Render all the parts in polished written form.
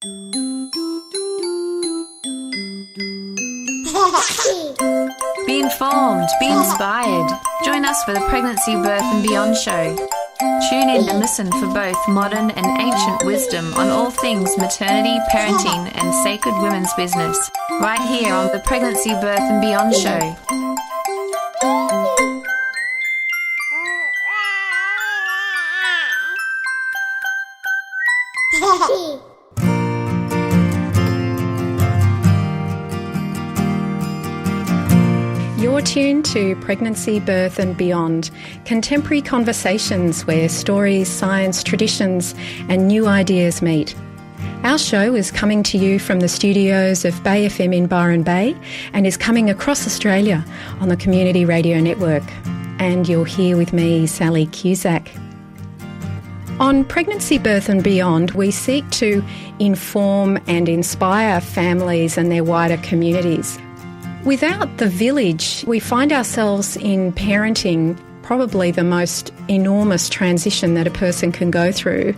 Be informed, be inspired. Join us for the Pregnancy, Birth and Beyond show. Tune in and listen for both modern and ancient wisdom on all things maternity, parenting and sacred women's business, right here on the Pregnancy, Birth and Beyond show. You're tuned to Pregnancy, Birth and Beyond, contemporary conversations where stories, science, traditions and new ideas meet. Our show is coming to you from the studios of BayFM in Byron Bay and is coming across Australia on the Community Radio Network. And you're here with me, Sally Cusack. On Pregnancy, Birth and Beyond, we seek to inform and inspire families and their wider communities. Without the village, we find ourselves in parenting probably the most enormous transition that a person can go through.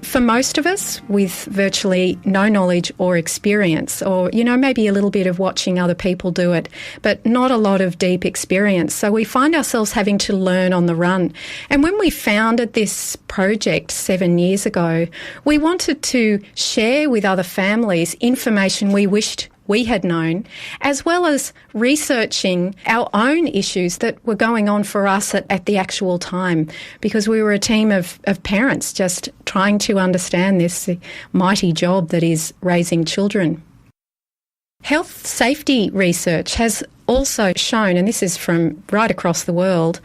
For most of us, with virtually no knowledge or experience, or, maybe a little bit of watching other people do it, but not a lot of deep experience. So we find ourselves having to learn on the run. And when we founded this project 7 years ago, we wanted to share with other families information we wished we had known, as well as researching our own issues that were going on for us at the actual time, because we were a team of parents just trying to understand this mighty job that is raising children. Health safety research has also shown, and this is from right across the world,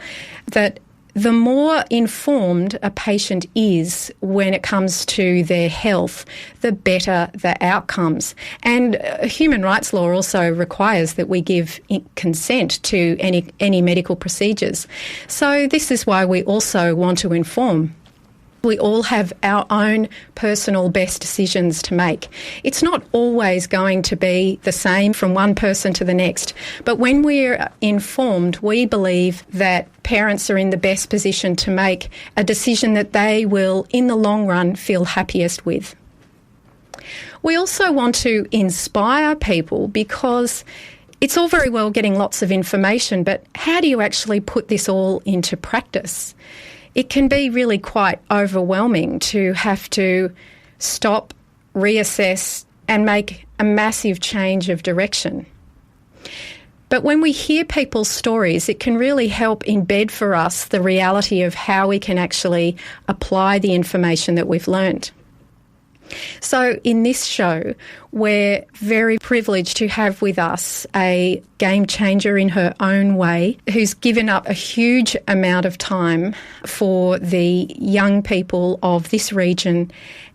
that the more informed a patient is when it comes to their health, the better the outcomes. And human rights law also requires that we give consent to any medical procedures. So this is why we also want to inform. We all have our own personal best decisions to make. It's not always going to be the same from one person to the next, but when we're informed, we believe that parents are in the best position to make a decision that they will, in the long run, feel happiest with. We also want to inspire people because it's all very well getting lots of information, but how do you actually put this all into practice? It can be really quite overwhelming to have to stop, reassess and make a massive change of direction. But when we hear people's stories, it can really help embed for us the reality of how we can actually apply the information that we've learnt. So in this show, we're very privileged to have with us a game changer in her own way, who's given up a huge amount of time for the young people of this region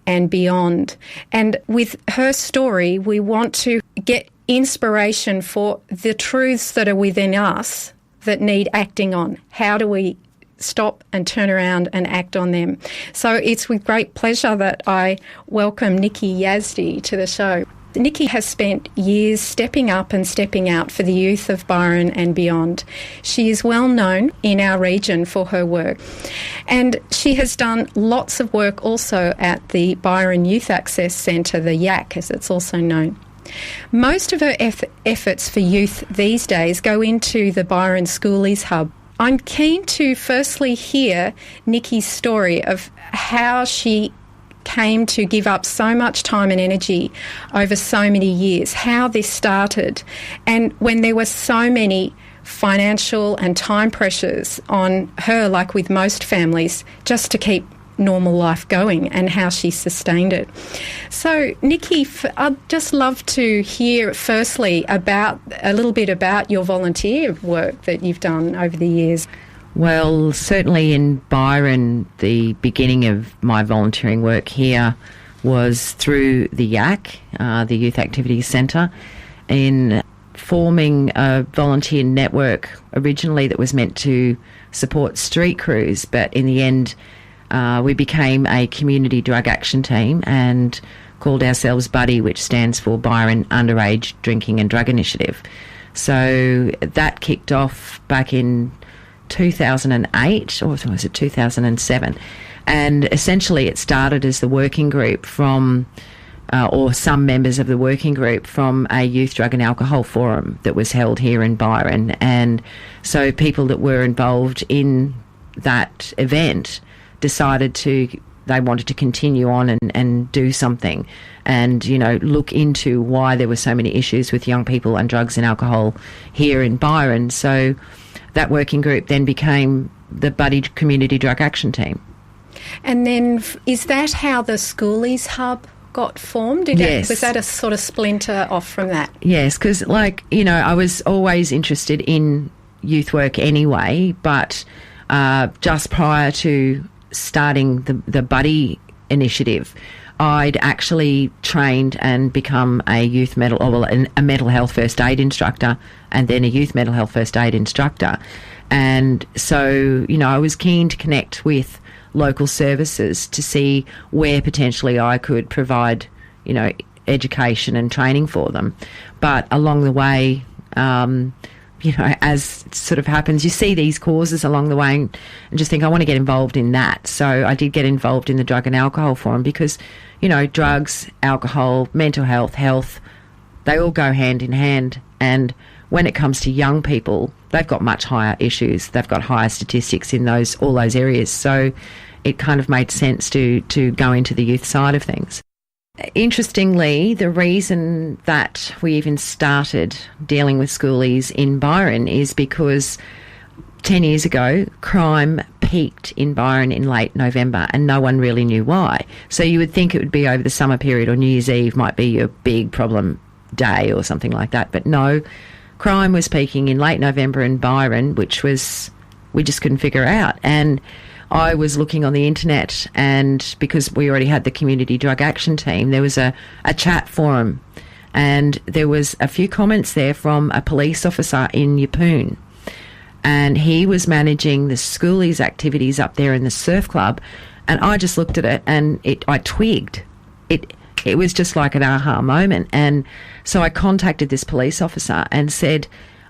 and beyond. And with her story, we want to get inspiration for the truths that are within us that need acting on. How do we stop and turn around and act on them? So it's with great pleasure that I welcome Nicqui Yazdi to the show. Nicqui has spent years stepping up and stepping out for the youth of Byron and beyond. She is well known in our region for her work, and she has done lots of work also at the Byron Youth Access Centre, the YAC as it's also known. Most of her efforts for youth these days go into the Byron Schoolies Hub. I'm keen to firstly hear Nicqui's story of how she came to give up so much time and energy over so many years, how this started, and when there were so many financial and time pressures on her, like with most families, just to keep normal life going, and how she sustained it. So, Nicqui, I'd just love to hear firstly a little bit about your volunteer work that you've done over the years. Well, certainly in Byron, the beginning of my volunteering work here was through the YAC, the Youth Activities Centre, in forming a volunteer network originally that was meant to support street crews, but in the end we became a community drug action team and called ourselves Buddy, which stands for Byron Underage Drinking and Drug Initiative. So that kicked off back in 2008, or was it 2007? And essentially it started as the working group from or some members of the working group from a youth drug and alcohol forum that was held here in Byron. And so people that were involved in that event decided they wanted to continue on and do something and, look into why there were so many issues with young people and drugs and alcohol here in Byron. So that working group then became the Buddy Community Drug Action Team. And then is that how the Schoolies Hub got formed? Yes. Was that a sort of splinter off from that? Yes, because, I was always interested in youth work anyway, but just prior to starting the Buddy initiative, I'd actually trained and become a a mental health first aid instructor and then a youth mental health first aid instructor. And so, I was keen to connect with local services to see where potentially I could provide, education and training for them. But along the way, as it sort of happens, you see these causes along the way and just think, I want to get involved in that. So I did get involved in the Drug and Alcohol Forum because, drugs, alcohol, mental health, they all go hand in hand. And when it comes to young people, they've got much higher issues. They've got higher statistics in all those areas. So it kind of made sense to go into the youth side of things. Interestingly, the reason that we even started dealing with schoolies in Byron is because 10 years ago, crime peaked in Byron in late November and no one really knew why. So you would think it would be over the summer period or New Year's Eve might be a big problem day or something like that. But no, crime was peaking in late November in Byron, which we just couldn't figure out. And I was looking on the internet, and because we already had the Community Drug Action Team, there was a chat forum, and there was a few comments there from a police officer in Yeppoon, and he was managing the schoolies activities up there in the surf club, and I just looked at it and I twigged. It was just like an aha moment. And so I contacted this police officer and said,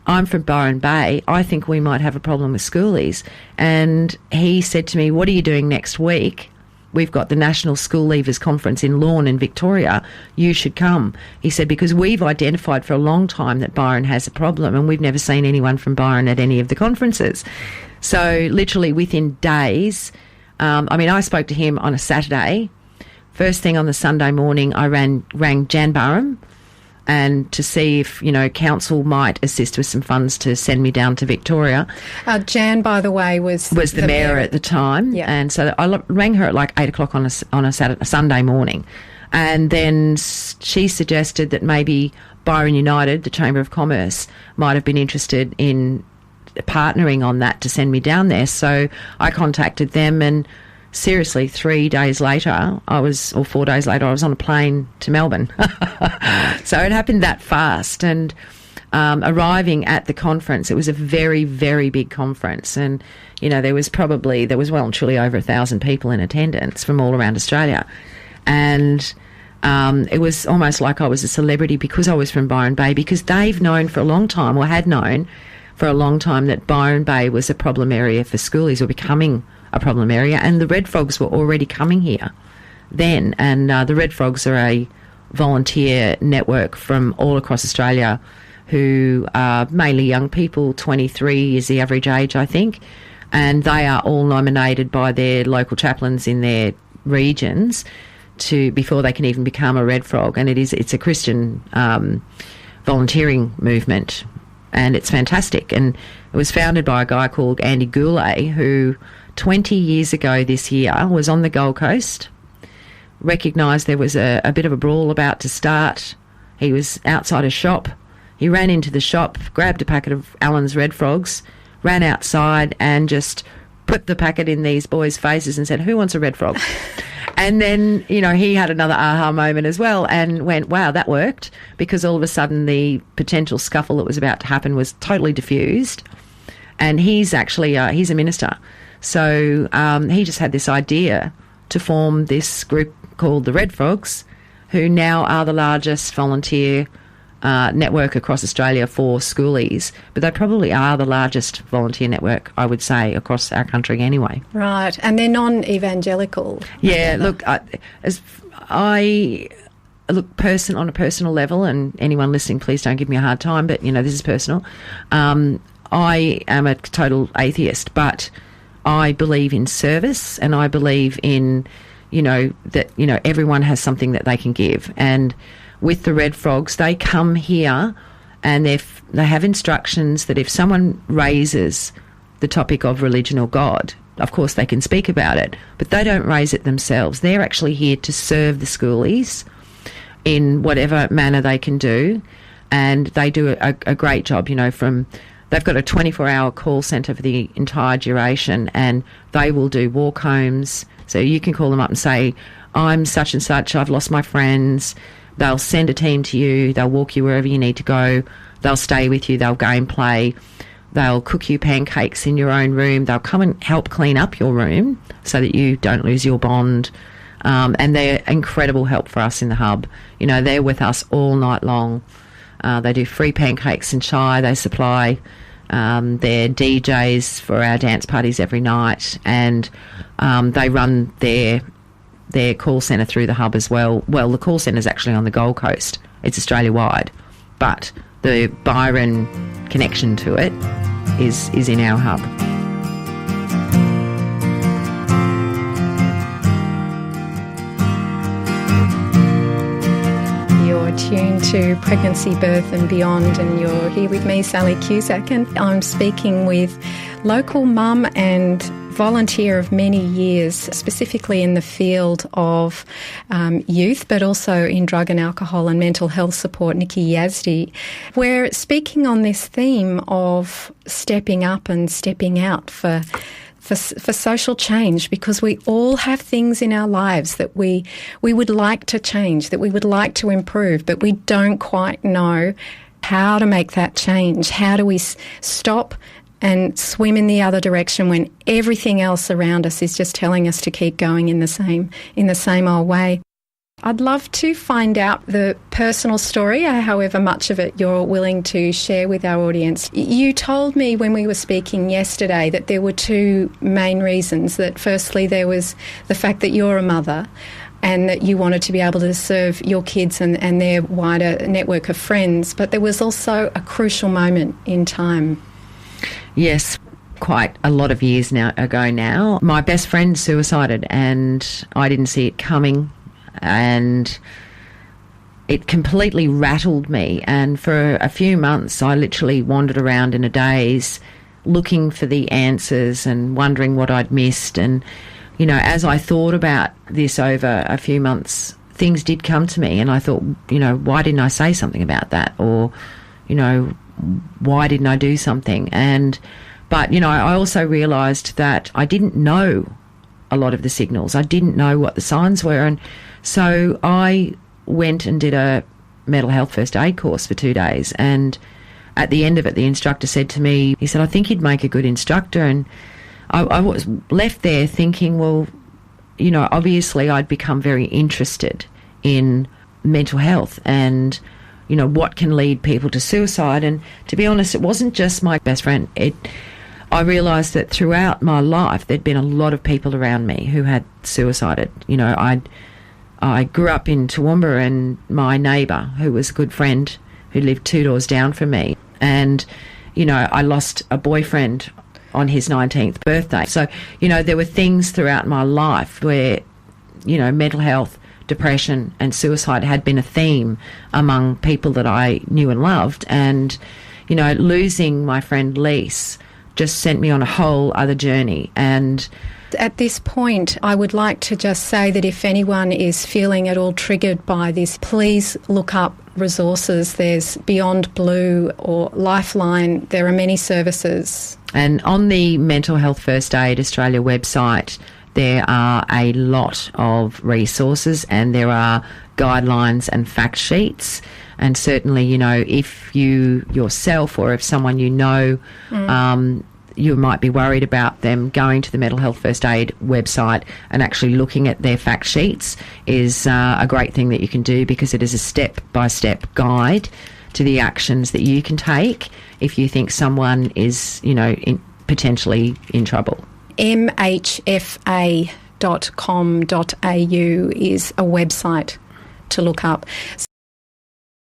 I'm from Byron Bay. I think we might have a problem with schoolies. And he said to me, what are you doing next week? We've got the National School Leavers Conference in Lorne in Victoria. You should come. He said, because we've identified for a long time that Byron has a problem and we've never seen anyone from Byron at any of the conferences. So literally within days, I spoke to him on a Saturday. First thing on the Sunday morning, I rang Jan Barham and to see if, council might assist with some funds to send me down to Victoria. Jan, by the way, was the mayor at the time. Yeah. And so I rang her at like 8 o'clock on a Sunday morning. And then she suggested that maybe Byron United, the Chamber of Commerce, might have been interested in partnering on that to send me down there. So I contacted them, and seriously, 4 days later, I was on a plane to Melbourne. So it happened that fast. And arriving at the conference, it was a very, very big conference. And, there was well and truly over 1,000 people in attendance from all around Australia. And it was almost like I was a celebrity because I was from Byron Bay, because they've known for a long time, or had known for a long time, that Byron Bay was a problem area for schoolies, or becoming a problem area, and the Red Frogs were already coming here then. And the Red Frogs are a volunteer network from all across Australia who are mainly young people. 23 is the average age, I think, and they are all nominated by their local chaplains in their regions before they can even become a Red Frog. And it's a Christian volunteering movement, and it's fantastic. And it was founded by a guy called Andy Goulet, who 20 years ago this year was on the Gold Coast, recognised there was a bit of a brawl about to start. He was outside a shop. He ran into the shop, grabbed a packet of Allen's Red Frogs, ran outside and just put the packet in these boys' faces and said, who wants a Red Frog? And then, he had another aha moment as well and went, wow, that worked, because all of a sudden the potential scuffle that was about to happen was totally diffused. And he's actually, he's a minister. So he just had this idea to form this group called the Red Frogs, who now are the largest volunteer network across Australia for schoolies. But they probably are the largest volunteer network, I would say, across our country anyway. Right, and they're non-evangelical. Yeah, look, look, on a personal level, and anyone listening, please don't give me a hard time, but, this is personal. I am a total atheist, but I believe in service, and I believe in, that, everyone has something that they can give. And with the Red Frogs, they come here and they have instructions that if someone raises the topic of religion or God, of course they can speak about it, but they don't raise it themselves. They're actually here to serve the schoolies in whatever manner they can do, and they do a great job, they've got a 24-hour call centre for the entire duration, and they will do walk homes. So you can call them up and say, I'm such and such, I've lost my friends. They'll send a team to you, they'll walk you wherever you need to go, they'll stay with you, they'll game play, they'll cook you pancakes in your own room, they'll come and help clean up your room so that you don't lose your bond. And they're incredible help for us in the hub. They're with us all night long. They do free pancakes and chai. They supply their DJs for our dance parties every night, and they run their call centre through the hub as well. Well, the call centre is actually on the Gold Coast. It's Australia-wide, but the Byron connection to it is in our hub. You're tuned to Pregnancy, Birth and Beyond, and you're here with me, Sally Cusack, and I'm speaking with local mum and volunteer of many years, specifically in the field of youth, but also in drug and alcohol and mental health support, Nicqui Yazdi. We're speaking on this theme of stepping up and stepping out for social change, because we all have things in our lives that we would like to change, that we would like to improve, but we don't quite know how to make that change. How do we stop and swim in the other direction when everything else around us is just telling us to keep going in the same old way? I'd love to find out the personal story, however much of it you're willing to share with our audience. You told me when we were speaking yesterday that there were two main reasons. That firstly, there was the fact that you're a mother and that you wanted to be able to serve your kids and their wider network of friends, but there was also a crucial moment in time. Yes, quite a lot of years ago now. My best friend suicided, and I didn't see it coming, and it completely rattled me. And for a few months I literally wandered around in a daze looking for the answers and wondering what I'd missed. And as I thought about this over a few months, things did come to me, and I thought, why didn't I say something about that? Or why didn't I do something? But I also realised that I didn't know a lot of the signals. I didn't know what the signs were, and so I went and did a mental health first aid course for 2 days, and at the end of it the instructor said to me, he said, I think you'd make a good instructor. And I was left there thinking, well, obviously I'd become very interested in mental health and what can lead people to suicide. And to be honest, it wasn't just my best friend. I realised that throughout my life there'd been a lot of people around me who had suicided. I grew up in Toowoomba, and my neighbour, who was a good friend, who lived 2 doors down from me, and I lost a boyfriend on his 19th birthday. So there were things throughout my life where mental health, depression and suicide had been a theme among people that I knew and loved. And losing my friend Lise just sent me on a whole other journey. And at this point, I would like to just say that if anyone is feeling at all triggered by this, please look up resources. There's Beyond Blue or Lifeline. There are many services. And on the Mental Health First Aid Australia website, there are a lot of resources, and there are guidelines and fact sheets. And certainly, if you yourself or if someone you might be worried about them, going to the Mental Health First Aid website and actually looking at their fact sheets is a great thing that you can do, because it is a step-by-step guide to the actions that you can take if you think someone is, potentially in trouble. mhfa.com.au is a website to look up.